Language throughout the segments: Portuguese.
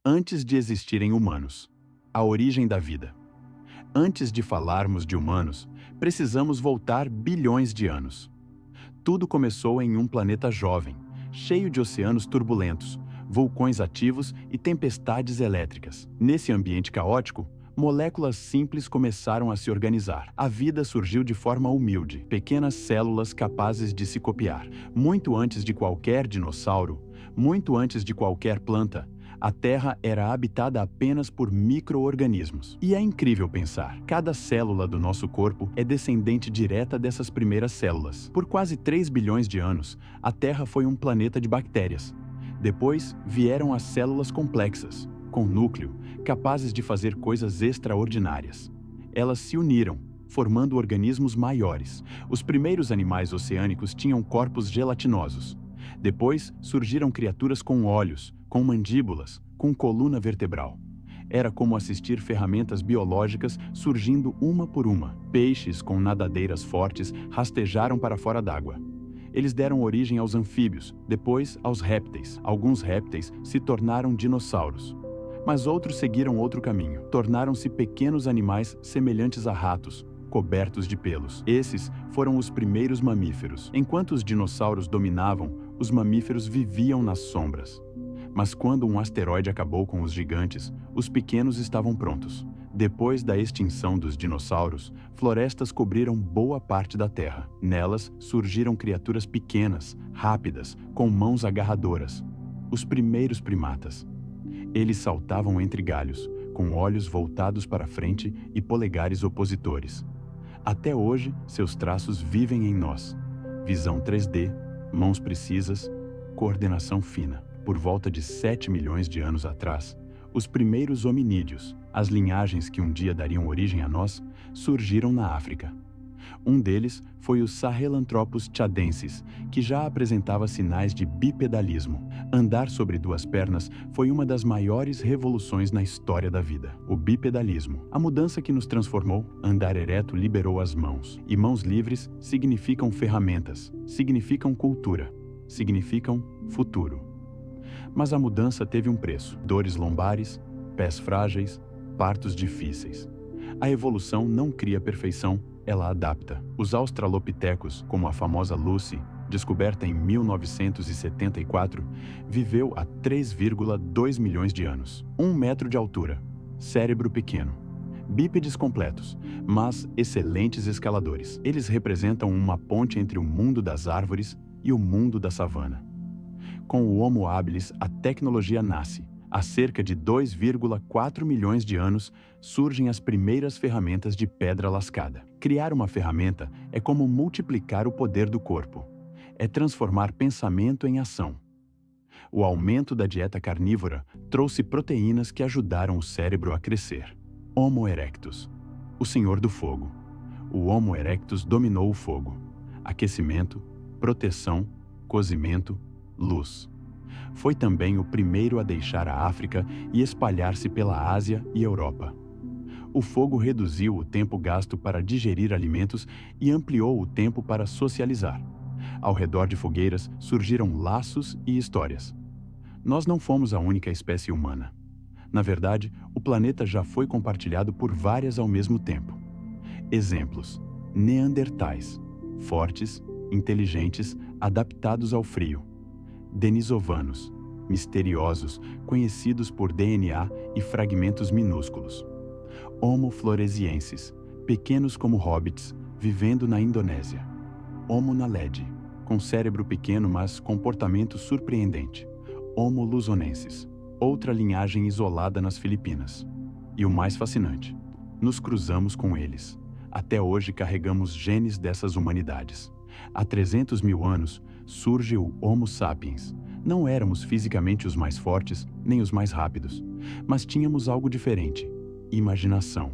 Antes de existirem humanos. A origem da vida. Antes de falarmos de humanos, precisamos voltar bilhões de anos. Tudo começou em um planeta jovem, cheio de oceanos turbulentos, vulcões ativos e tempestades elétricas. Nesse ambiente caótico, moléculas simples começaram a se organizar. A vida surgiu de forma humilde, pequenas células capazes de se copiar. Muito antes de qualquer dinossauro, muito antes de qualquer planta, a Terra era habitada apenas por micro-organismos. E é incrível pensar, cada célula do nosso corpo é descendente direta dessas primeiras células. Por quase 3 bilhões de anos, a Terra foi um planeta de bactérias. Depois vieram as células complexas, com núcleo, capazes de fazer coisas extraordinárias. Elas se uniram, formando organismos maiores. Os primeiros animais oceânicos tinham corpos gelatinosos. Depois surgiram criaturas com olhos, com mandíbulas, com coluna vertebral. Era como assistir ferramentas biológicas surgindo uma por uma. Peixes com nadadeiras fortes rastejaram para fora d'água. Eles deram origem aos anfíbios, depois aos répteis. Alguns répteis se tornaram dinossauros. Mas outros seguiram outro caminho. Tornaram-se pequenos animais semelhantes a ratos, cobertos de pelos. Esses foram os primeiros mamíferos. Enquanto os dinossauros dominavam, os mamíferos viviam nas sombras. Mas quando um asteroide acabou com os gigantes, os pequenos estavam prontos. Depois da extinção dos dinossauros, florestas cobriram boa parte da Terra. Nelas surgiram criaturas pequenas, rápidas, com mãos agarradoras. Os primeiros primatas. Eles saltavam entre galhos, com olhos voltados para frente e polegares opositores. Até hoje, seus traços vivem em nós. Visão 3D, mãos precisas, coordenação fina. Por volta de 7 milhões de anos atrás, os primeiros hominídeos, as linhagens que um dia dariam origem a nós, surgiram na África. Um deles foi o Sahelanthropus tchadensis, que já apresentava sinais de bipedalismo. Andar sobre duas pernas foi uma das maiores revoluções na história da vida. O bipedalismo, a mudança que nos transformou. Andar ereto liberou as mãos. E mãos livres significam ferramentas, significam cultura, significam futuro. Mas a mudança teve um preço. Dores lombares, pés frágeis, partos difíceis. A evolução não cria perfeição, ela adapta. Os australopitecos, como a famosa Lucy, descoberta em 1974, viveu há 3,2 milhões de anos. 1 metro de altura, cérebro pequeno. Bípedes completos, mas excelentes escaladores. Eles representam uma ponte entre o mundo das árvores e o mundo da savana. Com o Homo habilis, a tecnologia nasce. Há cerca de 2,4 milhões de anos, surgem as primeiras ferramentas de pedra lascada. Criar uma ferramenta é como multiplicar o poder do corpo. É transformar pensamento em ação. O aumento da dieta carnívora trouxe proteínas que ajudaram o cérebro a crescer. Homo erectus, o senhor do fogo. O Homo erectus dominou o fogo. Aquecimento, proteção, cozimento, luz. Foi também o primeiro a deixar a África e espalhar-se pela Ásia e Europa. O fogo reduziu o tempo gasto para digerir alimentos e ampliou o tempo para socializar. Ao redor de fogueiras surgiram laços e histórias. Nós não fomos a única espécie humana. Na verdade, o planeta já foi compartilhado por várias ao mesmo tempo. Exemplos: neandertais, fortes, inteligentes, adaptados ao frio. Denisovanos, misteriosos, conhecidos por DNA e fragmentos minúsculos. Homo floresiensis, pequenos como hobbits, vivendo na Indonésia. Homo naledi, com cérebro pequeno mas comportamento surpreendente. Homo luzonensis, outra linhagem isolada nas Filipinas. E o mais fascinante, nos cruzamos com eles. Até hoje carregamos genes dessas humanidades. Há 300 mil anos, surge o Homo sapiens. Não éramos fisicamente os mais fortes, nem os mais rápidos, mas tínhamos algo diferente: imaginação.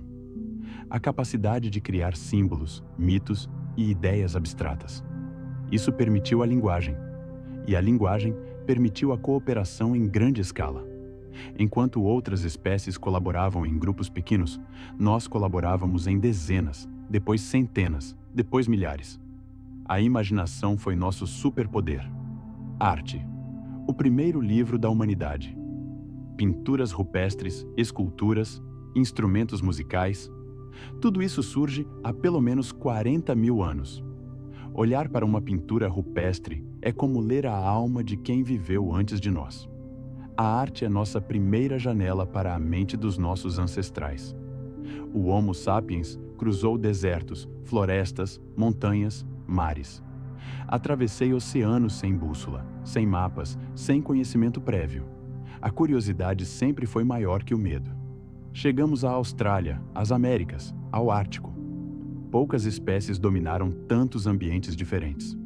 A capacidade de criar símbolos, mitos e ideias abstratas. Isso permitiu a linguagem, e a linguagem permitiu a cooperação em grande escala. Enquanto outras espécies colaboravam em grupos pequenos, nós colaborávamos em dezenas, depois centenas, depois milhares. A imaginação foi nosso superpoder. Arte. O primeiro livro da humanidade. pinturas rupestres, esculturas, instrumentos musicais. Tudo isso surge há pelo menos 40 mil anos. Olhar para uma pintura rupestre é como ler a alma de quem viveu antes de nós. A arte é nossa primeira janela para a mente dos nossos ancestrais. O Homo sapiens cruzou desertos, florestas, montanhas, mares. Atravessei oceanos sem bússola, sem mapas, sem conhecimento prévio. A curiosidade sempre foi maior que o medo. Chegamos à Austrália, às Américas, ao Ártico. Poucas espécies dominaram tantos ambientes diferentes.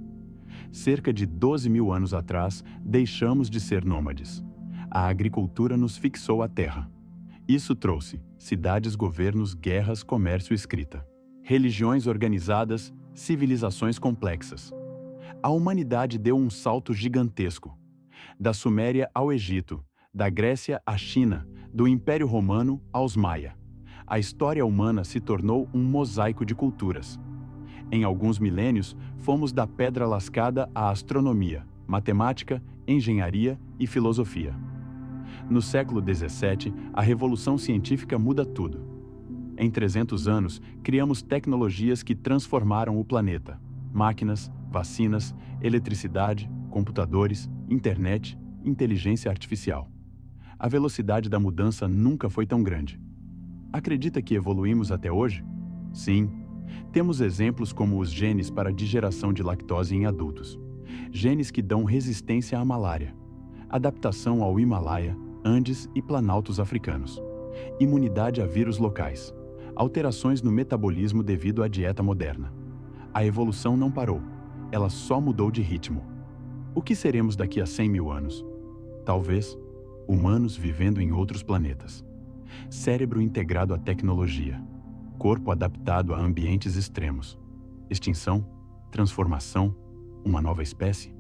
Cerca de 12 mil anos atrás, deixamos de ser nômades. A agricultura nos fixou à terra. Isso trouxe cidades, governos, guerras, comércio e escrita. Religiões organizadas, civilizações complexas. A humanidade deu um salto gigantesco. Da Suméria ao Egito, da Grécia à China, do Império Romano aos Maia. A história humana se tornou um mosaico de culturas. Em alguns milênios, fomos da pedra lascada à astronomia, matemática, engenharia e filosofia. No século XVII, a revolução científica muda tudo. Em 300 anos, criamos tecnologias que transformaram o planeta. Máquinas, vacinas, eletricidade, computadores, internet, inteligência artificial. A velocidade da mudança nunca foi tão grande. Acredita que evoluímos até hoje? Sim. Temos exemplos como os genes para digeração de lactose em adultos. Genes que dão resistência à malária. Adaptação ao Himalaia, Andes e planaltos africanos. Imunidade a vírus locais. Alterações no metabolismo devido à dieta moderna. A evolução não parou. Ela só mudou de ritmo. O que seremos daqui a 100 mil anos? Talvez, humanos vivendo em outros planetas. Cérebro integrado à tecnologia. Corpo adaptado a ambientes extremos. Extinção, transformação, uma nova espécie?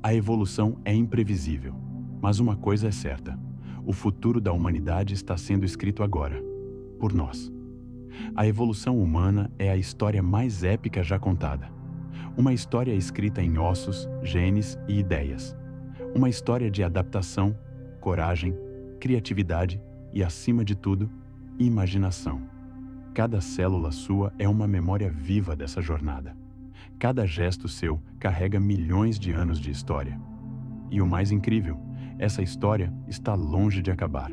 A evolução é imprevisível, mas uma coisa é certa: o futuro da humanidade está sendo escrito agora, por nós. A evolução humana é a história mais épica já contada. Uma história escrita em ossos, genes e ideias. Uma história de adaptação, coragem, criatividade e, acima de tudo, imaginação. Cada célula sua é uma memória viva dessa jornada. Cada gesto seu carrega milhões de anos de história. E o mais incrível, essa história está longe de acabar.